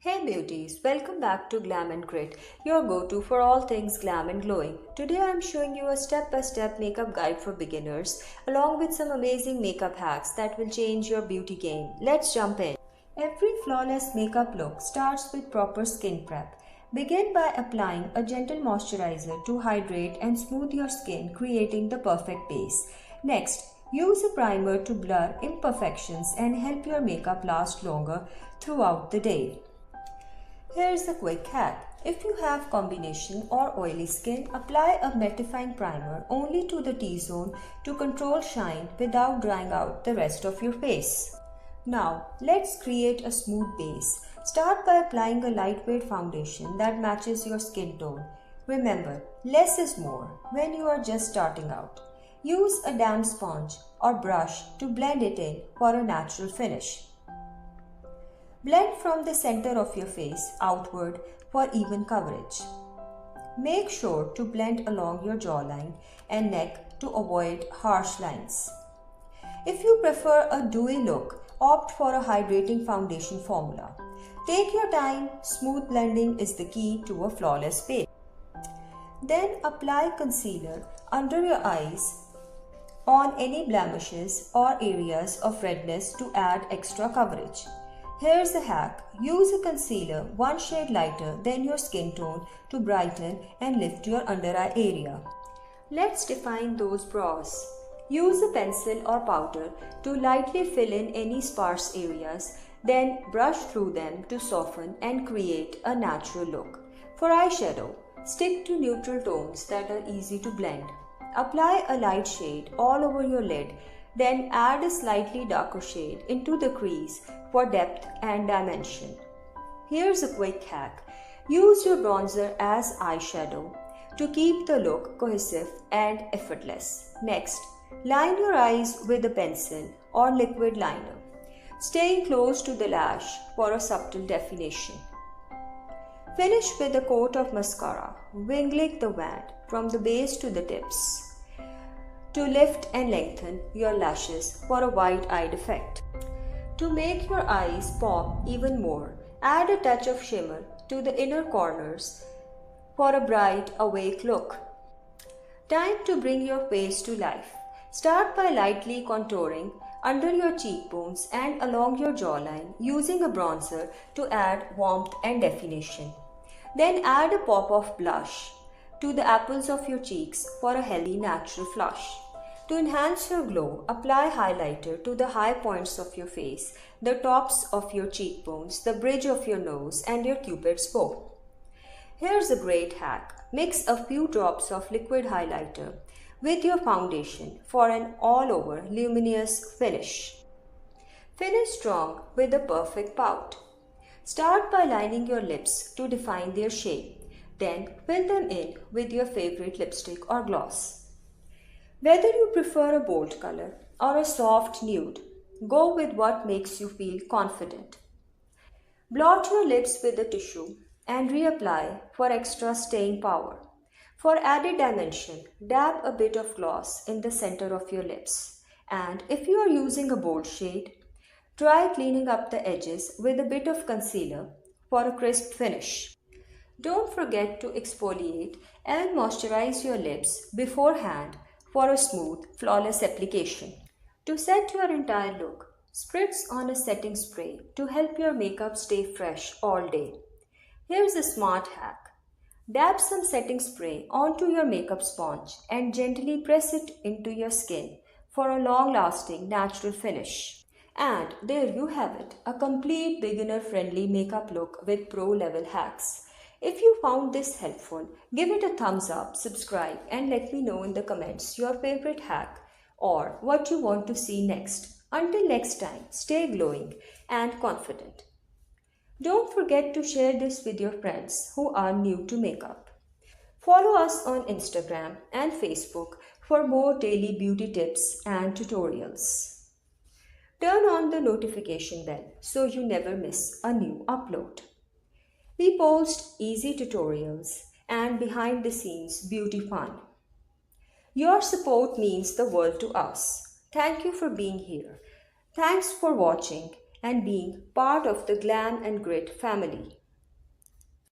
Hey beauties, welcome back to Glam and Grit, your go-to for all things glam and glowing. Today I am showing you a step-by-step makeup guide for beginners along with some amazing makeup hacks that will change your beauty game. Let's jump in. Every flawless makeup look starts with proper skin prep. Begin by applying a gentle moisturizer to hydrate and smooth your skin, creating the perfect base. Next, use a primer to blur imperfections and help your makeup last longer throughout the day. Here's a quick hack. If you have combination or oily skin, apply a mattifying primer only to the T-zone to control shine without drying out the rest of your face. Now, let's create a smooth base. Start by applying a lightweight foundation that matches your skin tone. Remember, less is more when you are just starting out. Use a damp sponge or brush to blend it in for a natural finish. Blend from the center of your face outward for even coverage. Make sure to blend along your jawline and neck to avoid harsh lines. If you prefer a dewy look, opt for a hydrating foundation formula. Take your time, smooth blending is the key to a flawless base. Then apply concealer under your eyes on any blemishes or areas of redness to add extra coverage. Here's a hack. Use a concealer one shade lighter than your skin tone to brighten and lift your under eye area. Let's define those brows. Use a pencil or powder to lightly fill in any sparse areas, then brush through them to soften and create a natural look. For eyeshadow, stick to neutral tones that are easy to blend. Apply a light shade all over your lid, then add a slightly darker shade into the crease for depth and dimension. Here's a quick hack. Use your bronzer as eyeshadow to keep the look cohesive and effortless. Next, line your eyes with a pencil or liquid liner, staying close to the lash for a subtle definition. Finish with a coat of mascara, wingling the wand from the base to the tips to lift and lengthen your lashes for a wide-eyed effect. To make your eyes pop even more, add a touch of shimmer to the inner corners for a bright, awake look. Time to bring your face to life. Start by lightly contouring under your cheekbones and along your jawline using a bronzer to add warmth and definition. Then add a pop of blush to the apples of your cheeks for a healthy natural flush. To enhance your glow, apply highlighter to the high points of your face, the tops of your cheekbones, the bridge of your nose, and your cupid's bow. Here's a great hack. Mix a few drops of liquid highlighter with your foundation for an all-over luminous finish. Finish strong with a perfect pout. Start by lining your lips to define their shape. Then fill them in with your favorite lipstick or gloss. Whether you prefer a bold color or a soft nude, go with what makes you feel confident. Blot your lips with a tissue and reapply for extra staying power. For added dimension, dab a bit of gloss in the center of your lips. And if you are using a bold shade, try cleaning up the edges with a bit of concealer for a crisp finish. Don't forget to exfoliate and moisturize your lips beforehand for a smooth, flawless application. To set your entire look, spritz on a setting spray to help your makeup stay fresh all day. Here's a smart hack. Dab some setting spray onto your makeup sponge and gently press it into your skin for a long-lasting natural finish. And there you have it, a complete beginner-friendly makeup look with pro-level hacks. If you found this helpful, give it a thumbs up, subscribe, and let me know in the comments your favorite hack or what you want to see next. Until next time, stay glowing and confident. Don't forget to share this with your friends who are new to makeup. Follow us on Instagram and Facebook for more daily beauty tips and tutorials. Turn on the notification bell so you never miss a new upload. We post easy tutorials and behind the scenes beauty fun. Your support means the world to us. Thank you for being here. Thanks for watching and being part of the Glam and Grit family.